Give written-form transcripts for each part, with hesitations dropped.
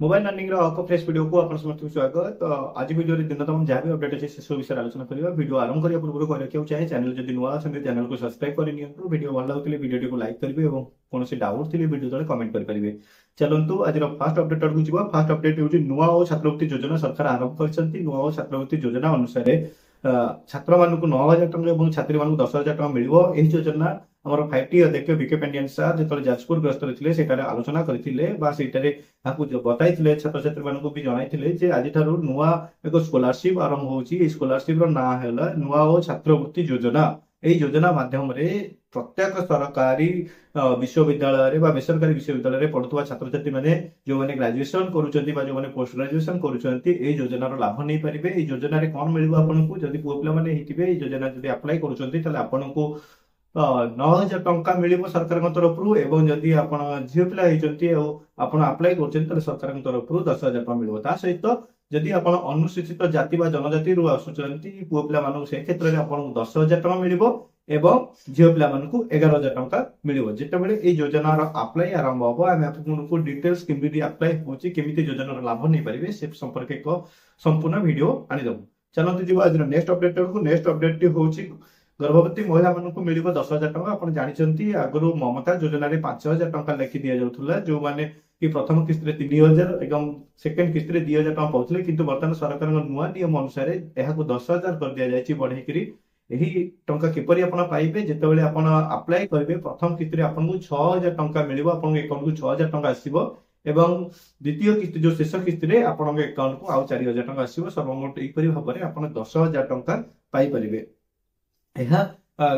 Mobile learning रो fresh video को अपन समस्त स्वागत। तो आज वीडियो रे दिन तमाम जहाँ भी अपडेट अच्छे से सब विषय आलोचना करिया। वीडियो आरंभ करिया पूर्व कहि रखियो चाहे चैनल जदि नुआ अछन चैनल को सब्सक्राइब करि नियंतु। वीडियो भल लागुतले वीडियो को लाइक करिवे एवं कोनोसी डाउट थिले वीडियो तळे कमेंट करि परिबे। चलंतु आज रो फर्स्ट अपडेट को जिबा। फर्स्ट अपडेट होची नुआ ओ छात्रवृत्ति योजना सरकार आरंभ करछंती। नुआ ओ छात्रवृत्ति योजना अनुसार छात्र मानकु 9000 टଙ୍କା ଏବଂ ଛାତ୍ରୀ ମାନଙ୍କୁ 10000 ଟଙ୍କା ମିଳିବ। ଏହି ଯୋଜନା ଆମର 5T ଅଧ୍ୟକ୍ଷ ବିକେ ପାଣ୍ଡିଆନ ସାର୍ ଯେତେବେଳେ ଯାଜପୁର ଗସ୍ତରେ ଥିଲେ ସେଠାରେ ଆଲୋଚନା କରିଥିଲେ ବା ସେଇଟାରେ ତାକୁ ବତାଇଥିଲେ, ଛାତ୍ରଛାତ୍ରୀ ମାନଙ୍କୁ ବି ଜଣାଇଥିଲେ ଯେ ଆଜିଠାରୁ ନୂଆ ଏକ ସ୍କଲାରସିପ ଆରମ୍ଭ ହଉଛି। ଏହି ସ୍କଲାରସିପ ର ନାଁ ହେଲା ନୂଆ ଓ ଛାତ୍ରବୃତ୍ତି ଯୋଜନା। ଏହି ଯୋଜନା ମାଧ୍ୟମରେ ପ୍ରତ୍ୟେକ ସରକାରୀ ବିଶ୍ୱବିଦ୍ୟାଳୟରେ ବା ବେସରକାରୀ ବିଶ୍ୱବିଦ୍ୟାଳୟରେ ପଢୁଥିବା ଛାତ୍ରଛାତ୍ରୀ ମାନେ ଯୋଉମାନେ ଗ୍ରାଜୁଏସନ କରୁଛନ୍ତି ବା ଯୋଉମାନେ ପୋଷ୍ଟ ଗ୍ରାଜୁଏସନ କରୁଛନ୍ତି ଏହି ଯୋଜନାର ଲାଭ ନେଇପାରିବେ। ଏହି ଯୋଜନାରେ କଣ ମିଳିବ ଆପଣଙ୍କୁ? ଯଦି ପୁଅ ପିଲାମାନେ ହେଇଥିବେ ଏହି ଯୋଜନା ଯଦି ଆପ୍ଲାଏ କରୁଛନ୍ତି ତାହେଲେ ଆପଣଙ୍କୁ 9000 ଟଙ୍କା ମିଳିବ ସରକାରଙ୍କ ତରଫରୁ ଏବଂ ଯଦି ଆପଣ ଝିଅ ପିଲା ହେଇଛନ୍ତି ଆଉ ଆପଣ ଆପ୍ଲାଏ କରୁଛନ୍ତି ତାହେଲେ ସରକାରଙ୍କ ତରଫରୁ 10000 ଟଙ୍କା ମିଳିବ। ତା ସହିତ ଯଦି ଆପଣ ଅନୁସୂଚିତ ଜାତି ବା ଜନଜାତିରୁ ଆସୁଛନ୍ତି ପୁଅ ପିଲାମାନଙ୍କୁ ସେ କ୍ଷେତ୍ରରେ ଆପଣଙ୍କୁ 10000 ଟଙ୍କା ମିଳିବ ଏବଂ ଝିଅ ପିଲାମାନଙ୍କୁ 11000 ଟଙ୍କା ମିଳିବ। ଯେତେବେଳେ ଏହି ଯୋଜନାର ଆପ୍ଲାଏ ଆରମ୍ଭ ହବ ଆମେ ଆପଣଙ୍କୁ ଡିଟେଲ୍ସ କେମିତି ଆପ୍ଲାଏ ହେଉଛି କେମିତି ଯୋଜନାର ଲାଭ ନେଇପାରିବେ ସେ ସମ୍ପର୍କେ ଏକ ସମ୍ପୂର୍ଣ୍ଣ ଭିଡିଓ ଆଣିଦେବୁ। ଚାଲନ୍ତୁ ଯିବା ଆଜିର ନେକ୍ସଟ ଅପଡେଟକୁ। ନେକ୍ସଟ ଅପଡେଟଟି ହେଉଛି गर्भवती महिला मानक मिल 10,000 टଙ୍କା। आप जानते आगु ममता योजन 5,000 टଙ୍କା लेखि दि जाऊला जो मैंने कि प्रथम किस्त 3,000 एवं सेकेंड किस्त 2,000 टଙ୍କା पाते किंतु बर्तमान सरकार नुआ नियम अनुसार यह 10,000 कर दि जाए बढ़ेकरी यही टंका किपरि आपण पाइबे जेतेबेले आपण अप्लाई करिवे प्रथम किस्त रे आपन 6,000 टଙ୍କା मिलिबो आपन अकाउंट को 6,000 टଙ୍କା आसीबो एवं द्वितीय किस्त जो शेष किस्त रे आपन अकाउंट को आउ 4,000 टଙ୍କା आसीबो सर्वमोट एपरि भाबरे आपन 10,000 टଙ୍କା पाई परिबे।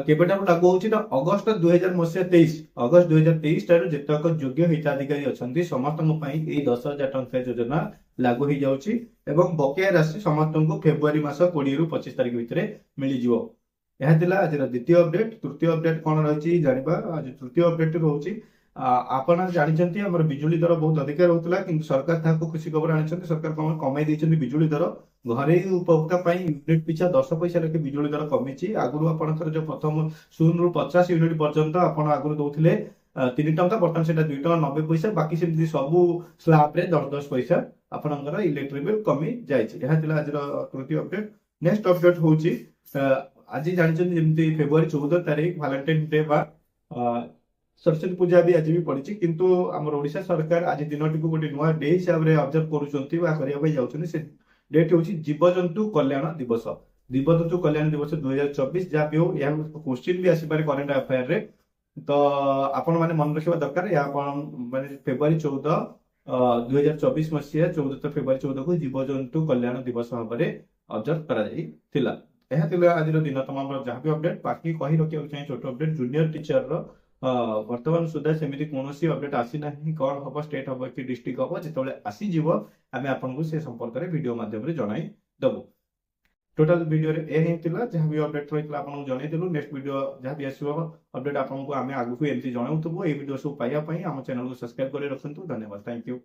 केबेटा लागू होची तो अगस्त 2023 अगस्त 2023 ठारू जेतक योग्य हिताधिकारी अछंती समस्तक पई ए 10,000 टଙ୍କା योजना लागू हो जाउची एवं बकेया राशि समस्तक फेब्रुआरी मास 20 रु 25 तारिख भितरे मिली जिवो। यह थिला आज द्वितीय अपडेट। तृतीय अपडेट कोन रहची जानिबा। आज तृतीय अपडेट रहउची आपण जानिचंती हमर बिजुली दर बहुत अधिक रहउतला किंतु सरकार ताको खुशी खबर आनिचंती। सरकार कोन कमाई दैचंती बिजुली दर घरे उपभोक्ता पई यूनिट पिछा 10 पैसा लेके बिजुली दर कमिची। आगुरु आपनकर जो प्रथम 0 रु 50 यूनिट पर्यंत आपण आगुरु दउथिले 3 टଙ୍କା बर्तमान सेटा 2 टଙ୍କା 90 पैसा बाकी सेमती सब स्लैब रे 10 पैसा आपनकर इलेक्ट्रिक बिल कमी जायछि। यह थिला आज तृतीय अपडेट। नेक्स्ट अपडेट होची आज जानिचंती जेमती फेब्रुआरी 14 तारिख वैलेंटाइन डे बा सरस्वती पूजा भी आज भी पड़ी किंतु हमर ओडिशा सरकार आज दिनटी को गोटे नुआ डे हिसाब रे ऑब्जर्व करूछंती बा करिया भाई जाउछंती। से डेट होची जीवजंतु कल्याण दिवस। जीवजंतु कल्याण दिवस 2024 जा भी हो या क्वेश्चन भी आसी पारे करंट अफेयर रे तो आपण माने मन रखिबा दरकार। या आपण माने फेब्रुआरी 14 2024 मसिया 14 फेब्रुआरी 14 को जीवजंतु कल्याण दिवस भाबरे ऑब्जर्व करा जाई थिला। यह थिला आज दिन तमाम जहाँ भी अपडेट। बाकी कही रखिया चाहिए छोट अपडेट जूनियर टीचर रो वर्तमान सुधा सेमिति कोनोसी अपडेट आसी नाही। कौन हम स्टेट हम कि डिस्ट्रिक्ट हम जिते आसी जीव आम आपको से संपर्क में वीडियो माध्यम जनाई देबु। टोटल वीडियो रे ए हेतिला जहाँ भी अपडेट रहितला आपन जनाई देलु। नेक्स्ट वीडियो जहाँ भी आसीबो अपडेट आपन को आमे आगु एमती जणाउतबो। ए वीडियो सब पाइया पई हम चैनल को सब्सक्राइब करे रखंतु। धन्यवाद। Thank you.